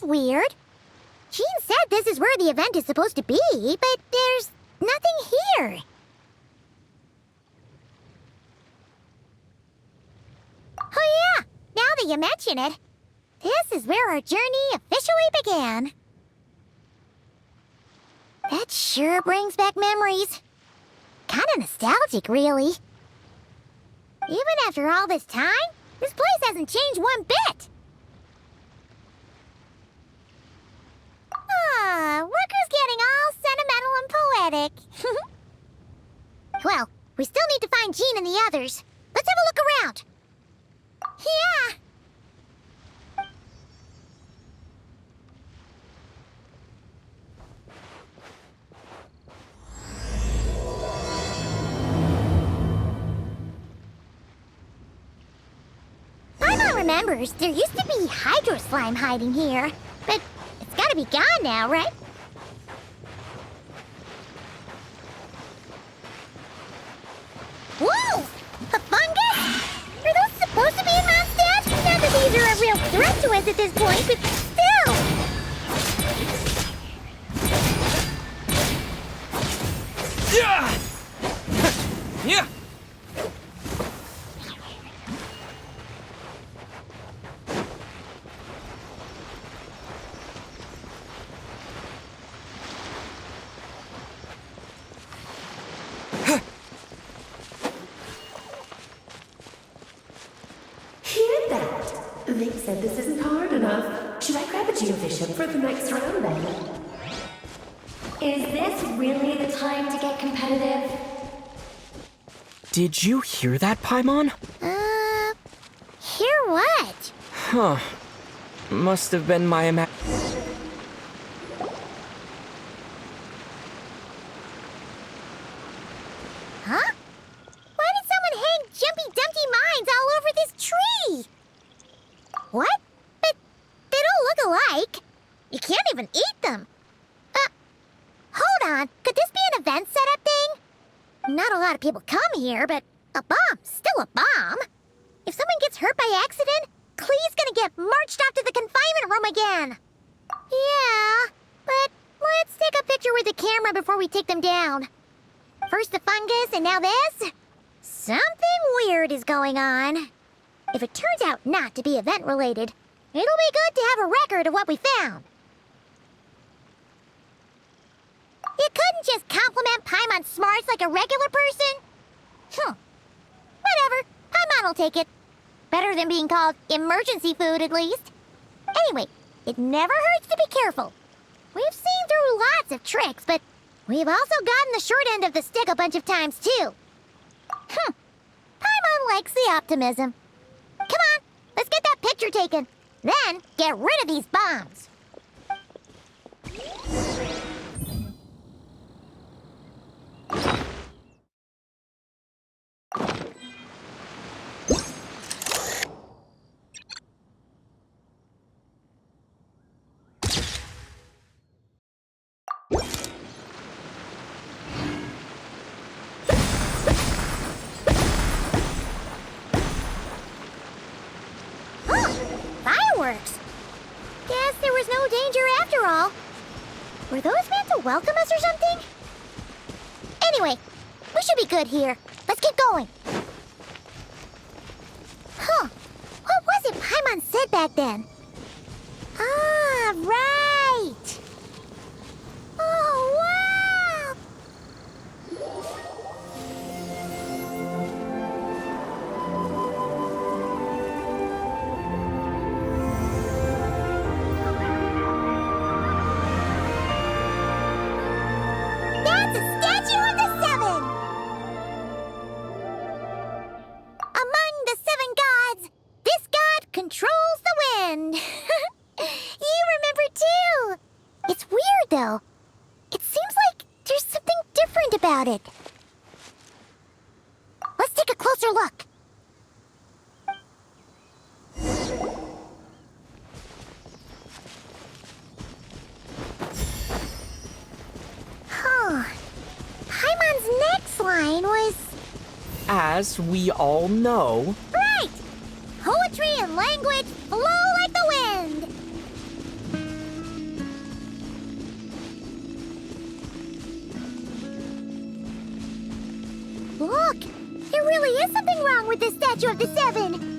weird. Jean said this is where the event is supposed to be, but there's nothing here. Oh yeah, now that you mention it, this is where our journey officially began. That sure brings back memories. Kinda nostalgic, really. Even after all this time, this place hasn't changed one bit. Rooker's getting all sentimental and poetic. Well, we still need to find Jean and the others. Let's have a look around. Yeah. Paimon remembers there used to be hydro slime hiding here, but it's gotta be gone now, right? Whoa! A fungus? Are those supposed to be in Mondstadt? Not that these are a real threat to us at this point, but still! Yeah! Yeah! Vic said this isn't hard enough. Should I grab a Geobishop for the next round then? Is this really the time to get competitive? Did you hear that, Paimon? Hear what? Huh. Must have been my Huh? Why did someone hang Jumpy Dumpty mines all over this tree? What? But they don't look alike. You can't even eat them. Hold on. Could this be an event setup thing? Not a lot of people come here, but a bomb's still a bomb. If someone gets hurt by accident, Clee's gonna get marched off to the confinement room again. Yeah, but let's take a picture with the camera before we take them down. First the fungus, and now this? Something weird is going on. If it turns out not to be event-related, it'll be good to have a record of what we found. You couldn't just compliment Paimon's smarts like a regular person? Whatever, Paimon will take it. Better than being called emergency food, at least. Anyway, it never hurts to be careful. We've seen through lots of tricks, but we've also gotten the short end of the stick a bunch of times, too. Paimon likes the optimism. Come on, let's get that picture taken. Then, get rid of these bombs. Fireworks! Guess there was no danger after all. Were those meant to welcome us or something? Anyway, we should be good here. Let's get going. What was it Paimon said back then? Ah, right! Oh, wow! That's a statue of the Seven! Among the seven gods, this god controls the wind. You remember too. It's weird though. It seems like there's something different about it. Let's take a closer look. Paimon's next line was... As we all know... Right! Poetry and language flow like the wind! wrong with the Statue of the Seven?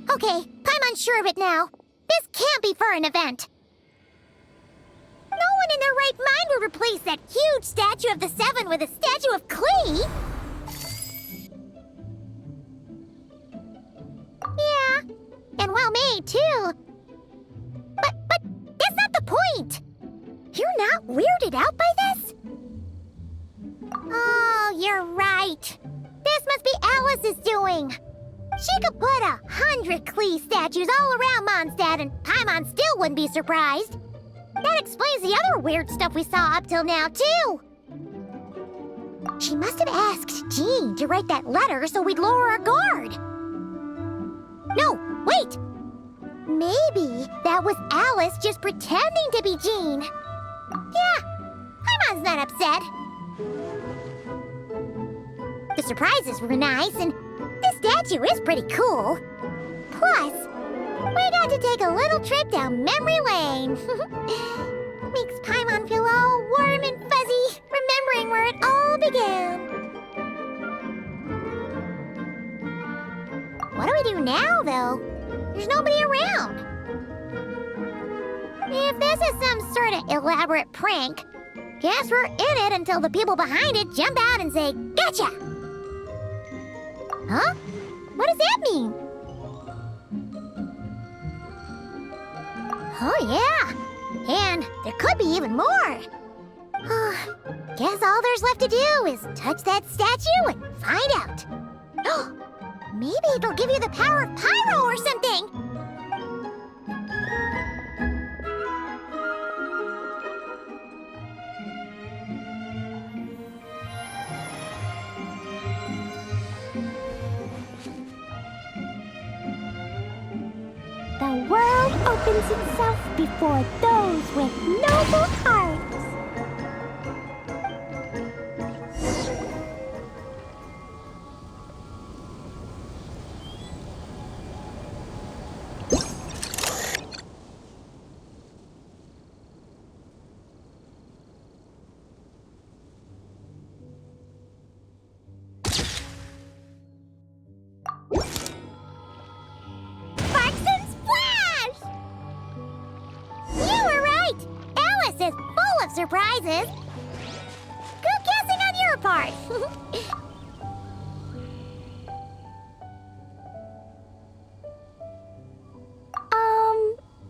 Okay, I'm unsure of it now. This can't be for an event. No one in their right mind would replace that huge Statue of the Seven with a statue of Klee. Yeah, and well made, too. But that's not the point. You're not weirded out by this? Oh, you're right. This must be Alice's doing. She could put 100 Klee statues all around Mondstadt and Paimon still wouldn't be surprised. That explains the other weird stuff we saw up till now, too. She must have asked Jean to write that letter so we'd lower our guard. No, wait! Maybe that was Alice just pretending to be Jean. Yeah, Paimon's not upset. The surprises were nice, and this statue is pretty cool. Plus, we got to take a little trip down memory lane. Makes Paimon feel all warm and fuzzy, remembering where it all began. What do we do now, though? There's nobody around. If this is some sort of elaborate prank, guess we're in it until the people behind it jump out and say, "Gotcha!" Huh? What does that mean? Oh, yeah. And there could be even more. Guess all there's left to do is touch that statue and find out. Maybe it'll give you the power of pyro or something. The world opens itself before those with noble hearts. Is full of surprises. Good guessing on your part.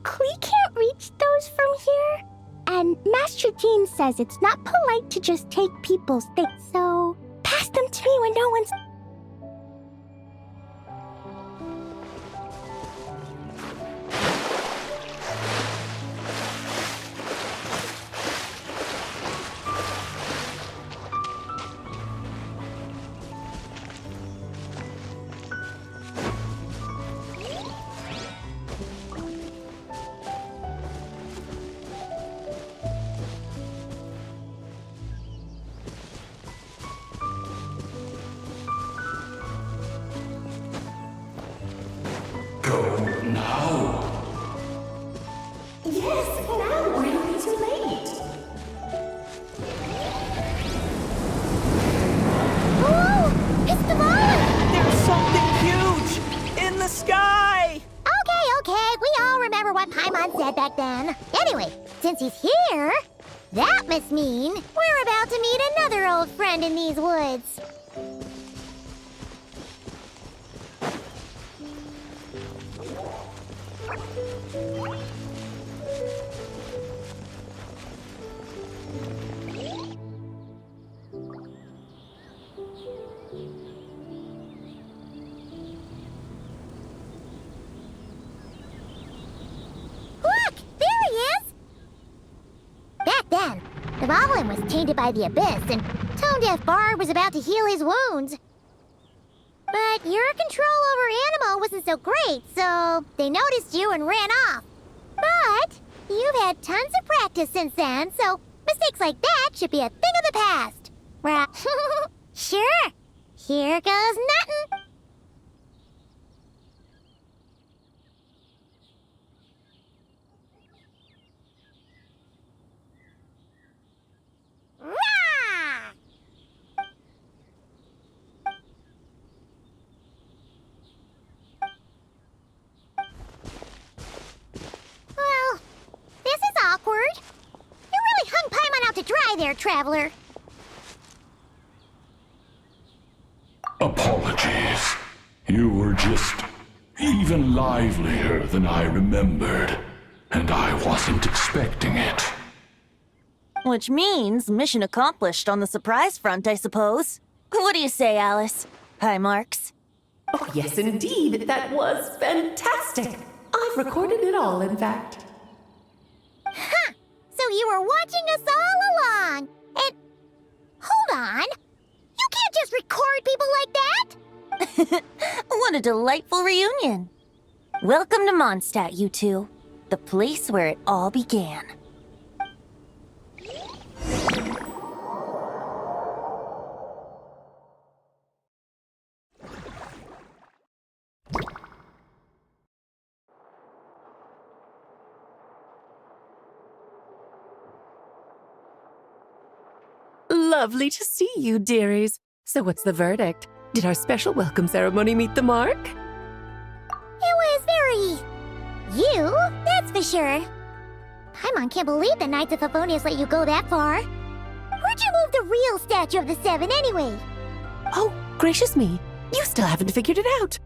Klee can't reach those from here. And Master Jean says it's not polite to just take people's things, so pass them to me when no one's... Yes, now or it'll be too late. Whoa! It's the ball! There's something huge in the sky! Okay, we all remember what Paimon said back then. Anyway, since he's here, that must mean we're about to meet another old friend in these woods. Then, the Goblin was tainted by the Abyss, and Tone Deaf Bard was about to heal his wounds. But your control over Animo wasn't so great, so they noticed you and ran off. But you've had tons of practice since then, so mistakes like that should be a thing of the past. Right? Sure. Here goes nothing. Hi there, traveler. Apologies. You were just even livelier than I remembered, and I wasn't expecting it. Which means mission accomplished on the surprise front, I suppose. What do you say, Alice? Hi, Marks. Oh, yes, indeed. That was fantastic. I've recorded it all, in fact. Huh! So you were watching us all along. And hold on. You can't just record people like that. What a delightful reunion. Welcome to Mondstadt, you two. The place where it all began. Lovely to see you, dearies. So what's the verdict? Did our special welcome ceremony meet the mark? It was very... you, that's for sure. Paimon can't believe the Knights of Favonius let you go that far. Where'd you move the real statue of the Seven anyway? Oh, gracious me. You still haven't figured it out.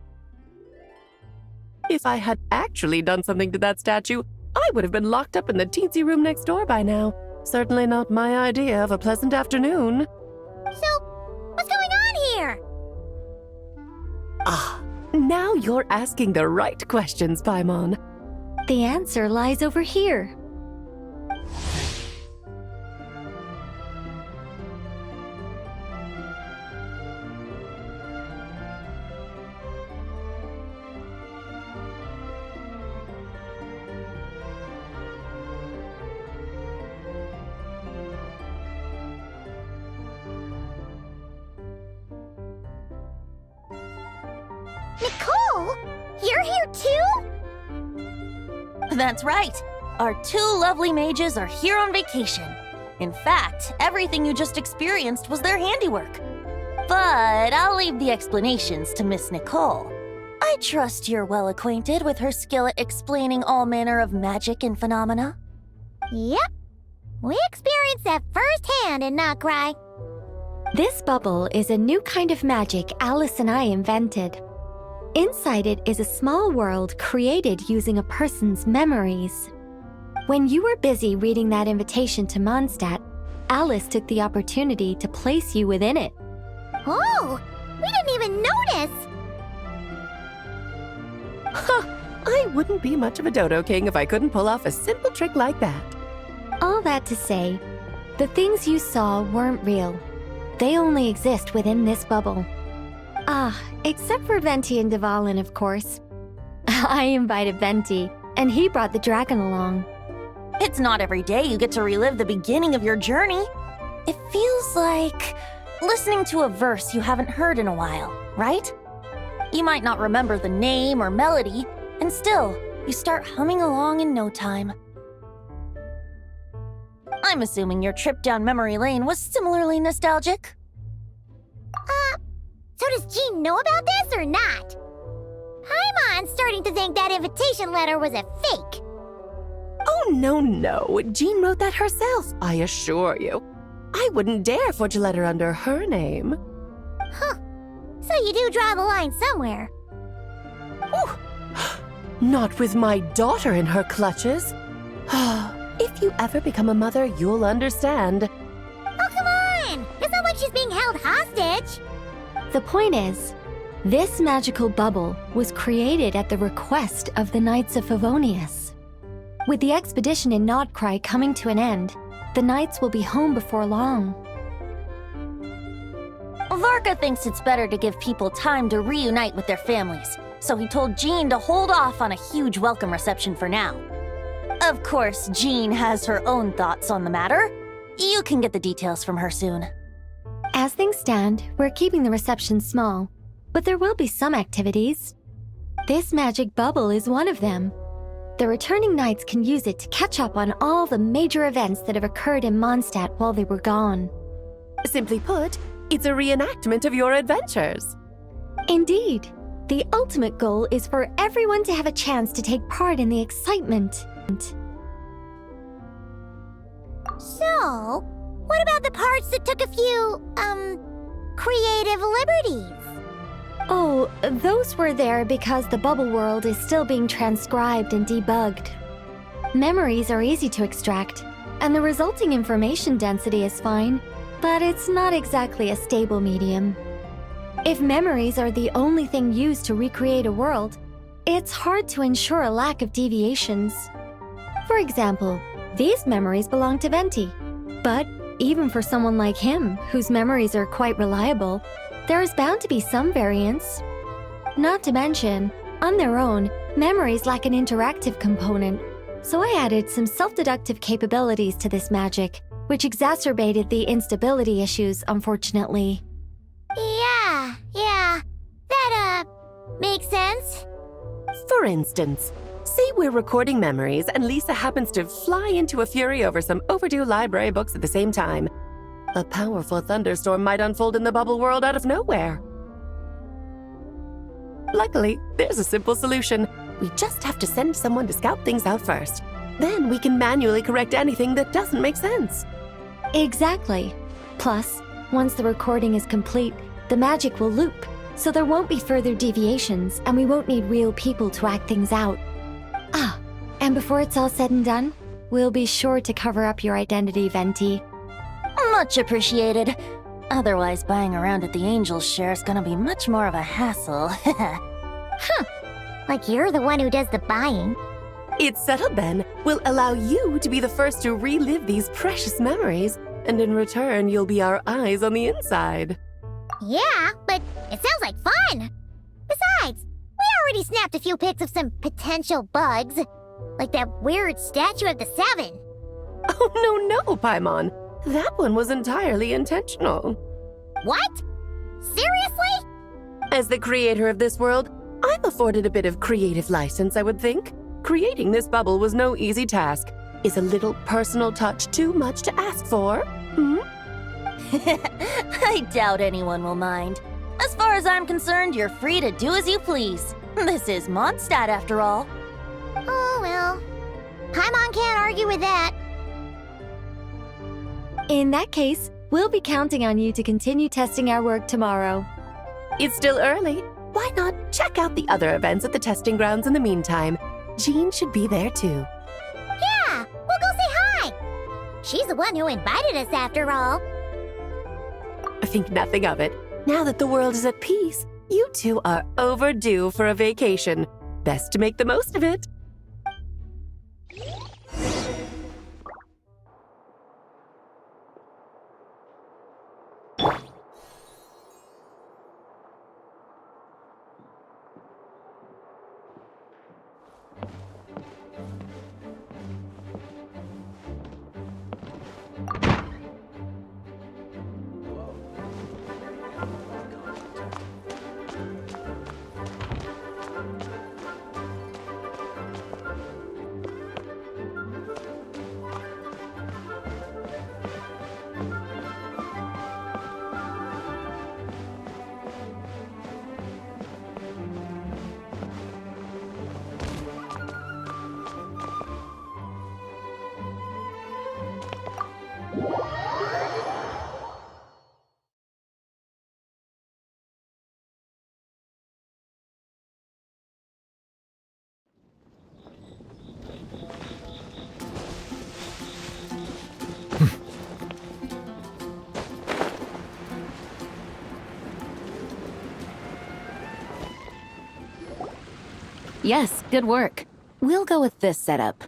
If I had actually done something to that statue, I would have been locked up in the teensy room next door by now. Certainly not my idea of a pleasant afternoon. So, what's going on here? Ah, now you're asking the right questions, Paimon. The answer lies over here. Nicole? You're here too? That's right. Our two lovely mages are here on vacation. In fact, everything you just experienced was their handiwork. But I'll leave the explanations to Miss Nicole. I trust you're well acquainted with her skill at explaining all manner of magic and phenomena. Yep. We experienced that firsthand in Notcry. This bubble is a new kind of magic Alice and I invented. Inside it is a small world created using a person's memories. When you were busy reading that invitation to Mondstadt, Alice took the opportunity to place you within it. Oh, we didn't even notice. I wouldn't be much of a dodo king if I couldn't pull off a simple trick like that. All that to say, the things you saw weren't real. They only exist within this bubble. Ah, except for Venti and Dvalin, of course. I invited Venti, and he brought the dragon along. It's not every day you get to relive the beginning of your journey. It feels like listening to a verse you haven't heard in a while, right? You might not remember the name or melody, and still, you start humming along in no time. I'm assuming your trip down memory lane was similarly nostalgic. So does Jean know about this or not? Paimon's starting to think that invitation letter was a fake. Oh, no. Jean wrote that herself, I assure you. I wouldn't dare forge a letter under her name. Huh. So you do draw the line somewhere. Ooh. Not with my daughter in her clutches. If you ever become a mother, you'll understand. Oh, come on! It's not like she's being held hostage. The point is, this magical bubble was created at the request of the Knights of Favonius. With the expedition in Notcry coming to an end, the Knights will be home before long. Varka thinks it's better to give people time to reunite with their families, so he told Jean to hold off on a huge welcome reception for now. Of course, Jean has her own thoughts on the matter. You can get the details from her soon. As things stand, we're keeping the reception small, but there will be some activities. This magic bubble is one of them. The returning knights can use it to catch up on all the major events that have occurred in Mondstadt while they were gone. Simply put, it's a reenactment of your adventures. Indeed. The ultimate goal is for everyone to have a chance to take part in the excitement. So, what about the parts that took a few, creative liberties? Oh, those were there because the bubble world is still being transcribed and debugged. Memories are easy to extract, and the resulting information density is fine, but it's not exactly a stable medium. If memories are the only thing used to recreate a world, it's hard to ensure a lack of deviations. For example, these memories belong to Venti, but even for someone like him, whose memories are quite reliable, there is bound to be some variance. Not to mention, on their own, memories lack an interactive component, so I added some self-deductive capabilities to this magic, which exacerbated the instability issues, unfortunately. Yeah. That, makes sense. For instance, say we're recording memories and Lisa happens to fly into a fury over some overdue library books at the same time. A powerful thunderstorm might unfold in the bubble world out of nowhere. Luckily, there's a simple solution. We just have to send someone to scout things out first. Then we can manually correct anything that doesn't make sense. Exactly. Plus, once the recording is complete, the magic will loop, so there won't be further deviations, and we won't need real people to act things out. Ah, and before it's all said and done, we'll be sure to cover up your identity, Venti. Much appreciated. Otherwise, buying around at the Angel's share is gonna be much more of a hassle. Like you're the one who does the buying. It's settled then. We'll allow you to be the first to relive these precious memories, and in return, you'll be our eyes on the inside. Yeah, but it sounds like fun! Besides, we already snapped a few pics of some potential bugs. Like that weird statue of the Seven. Oh, no, Paimon. That one was entirely intentional. What? Seriously? As the creator of this world, I'm afforded a bit of creative license, I would think. Creating this bubble was no easy task. Is a little personal touch too much to ask for? I doubt anyone will mind. As far as I'm concerned, you're free to do as you please. This is Mondstadt, after all. Oh, well. Paimon can't argue with that. In that case, we'll be counting on you to continue testing our work tomorrow. It's still early. Why not check out the other events at the testing grounds in the meantime? Jean should be there too. Yeah, we'll go say hi. She's the one who invited us after all. Think nothing of it. Now that the world is at peace, you two are overdue for a vacation. Best to make the most of it. Yes, good work. We'll go with this setup.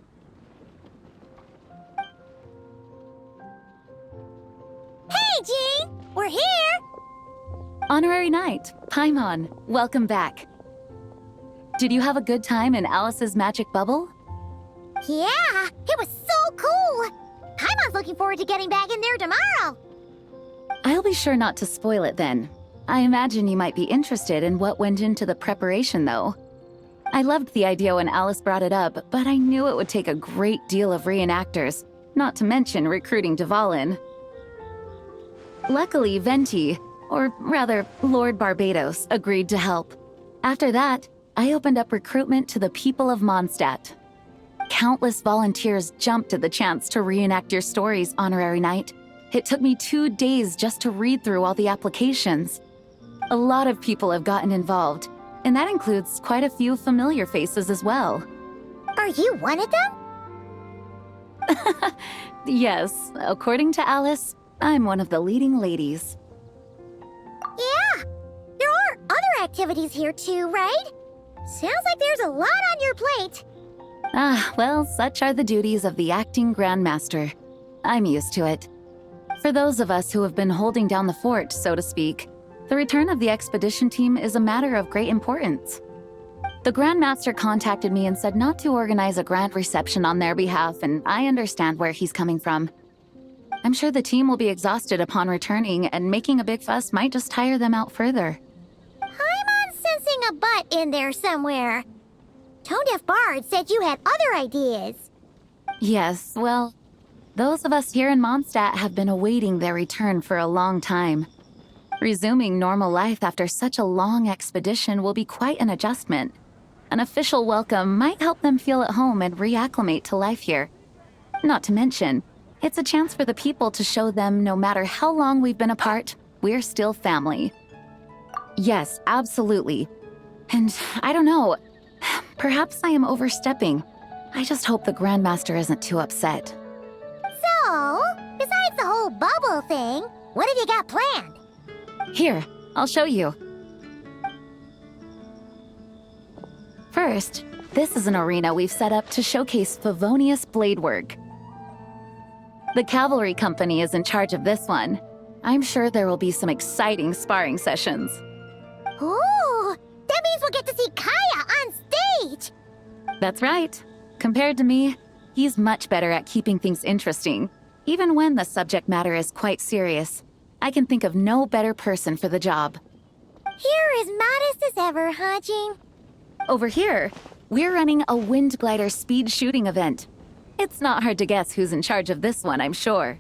Hey, Jean! We're here! Honorary Knight, Paimon, welcome back. Did you have a good time in Alice's magic bubble? Yeah, it was so cool! Paimon's looking forward to getting back in there tomorrow. I'll be sure not to spoil it then. I imagine you might be interested in what went into the preparation, though. I loved the idea when Alice brought it up, but I knew it would take a great deal of reenactors, not to mention recruiting Dvalin. Luckily, Venti, or rather, Lord Barbados, agreed to help. After that, I opened up recruitment to the people of Mondstadt. Countless volunteers jumped at the chance to reenact your stories, Honorary Knight. It took me 2 days just to read through all the applications. A lot of people have gotten involved, and that includes quite a few familiar faces as well. Are you one of them? Yes, according to Alice, I'm one of the leading ladies. Yeah, there are other activities here too, right? Sounds like there's a lot on your plate. Ah, well, such are the duties of the acting Grandmaster. I'm used to it. For those of us who have been holding down the fort, so to speak, the return of the expedition team is a matter of great importance. The Grandmaster contacted me and said not to organize a grand reception on their behalf, and I understand where he's coming from. I'm sure the team will be exhausted upon returning, and making a big fuss might just tire them out further. I'm sensing a butt in there somewhere. Tone Deaf Bard said you had other ideas. Yes, well, those of us here in Mondstadt have been awaiting their return for a long time. Resuming normal life after such a long expedition will be quite an adjustment. An official welcome might help them feel at home and reacclimate to life here. Not to mention, it's a chance for the people to show them no matter how long we've been apart, we're still family. Yes, absolutely. And I don't know, perhaps I am overstepping. I just hope the Grandmaster isn't too upset. So, besides the whole bubble thing, what have you got planned? Here, I'll show you. First, this is an arena we've set up to showcase Favonius blade work. The Cavalry Company is in charge of this one. I'm sure there will be some exciting sparring sessions. Ooh, that means we'll get to see Kaya on stage! That's right. Compared to me, he's much better at keeping things interesting, even when the subject matter is quite serious. I can think of no better person for the job. You're as modest as ever, huh, Jean? Over here, we're running a wind glider speed shooting event. It's not hard to guess who's in charge of this one, I'm sure.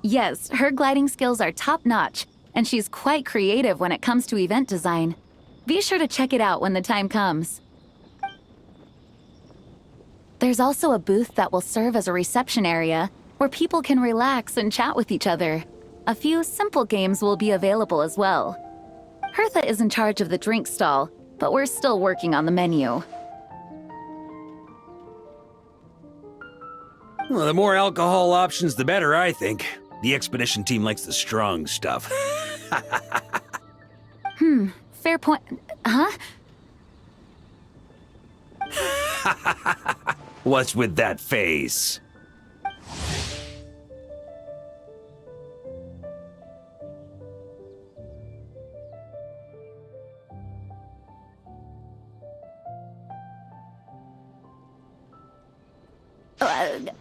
Yes, her gliding skills are top-notch, and she's quite creative when it comes to event design. Be sure to check it out when the time comes. There's also a booth that will serve as a reception area where people can relax and chat with each other. A few simple games will be available as well. Hertha is in charge of the drink stall, but we're still working on the menu. Well, the more alcohol options, the better, I think. The expedition team likes the strong stuff. Fair point. Huh? What's with that face?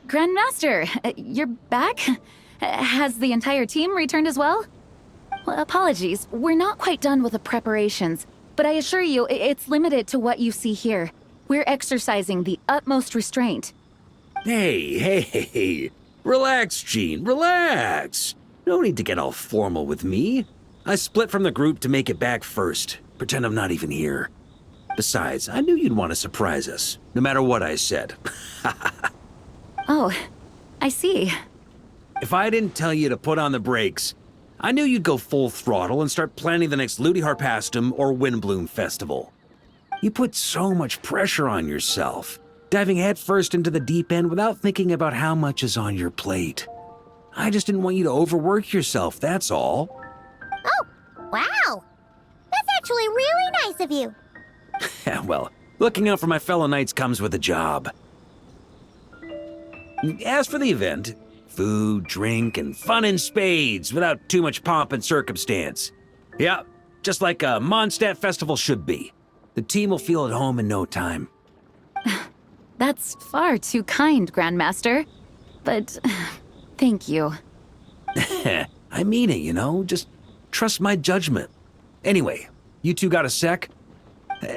Grandmaster, you're back? Has the entire team returned as well? Well, apologies, we're not quite done with the preparations, but I assure you, it's limited to what you see here. We're exercising the utmost restraint. Hey. Relax, Jean, relax. No need to get all formal with me. I split from the group to make it back first. Pretend I'm not even here. Besides, I knew you'd want to surprise us, no matter what I said. Oh, I see. If I didn't tell you to put on the brakes, I knew you'd go full throttle and start planning the next Ludi Harpastum or Windbloom Festival. You put so much pressure on yourself, diving headfirst into the deep end without thinking about how much is on your plate. I just didn't want you to overwork yourself, that's all. Oh, wow! That's actually really nice of you. Well, looking out for my fellow knights comes with a job. As for the event, food, drink, and fun in spades without too much pomp and circumstance. Yeah, just like a Mondstadt festival should be. The team will feel at home in no time. That's far too kind, Grandmaster. But thank you. I mean it, you know? Just trust my judgment. Anyway, you two got a sec?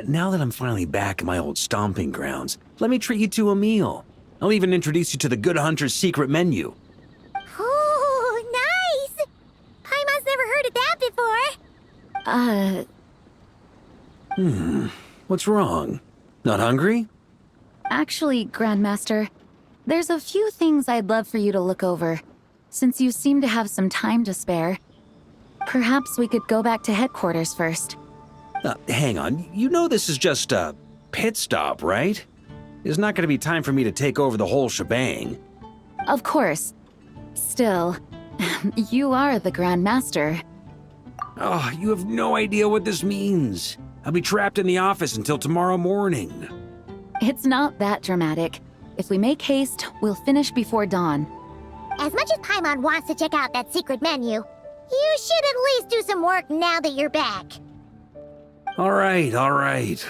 Now that I'm finally back in my old stomping grounds, let me treat you to a meal. I'll even introduce you to the Good Hunter's secret menu. Ooh, nice! Paimon's never heard of that before. What's wrong? Not hungry? Actually, Grandmaster, There's a few things I'd love for you to look over, since you seem to have some time to spare. Perhaps we could go back to headquarters first. Hang on, you know this is just a pit stop, right? There's not going to be time for me to take over the whole shebang. Of course. Still, you are the Grand Master. Oh, you have no idea what this means. I'll be trapped in the office until tomorrow morning. It's not that dramatic. If we make haste, we'll finish before dawn. As much as Paimon wants to check out that secret menu, you should at least do some work now that you're back. All right, all right.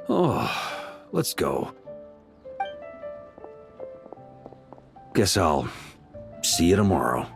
Oh, let's go. Guess I'll see you tomorrow.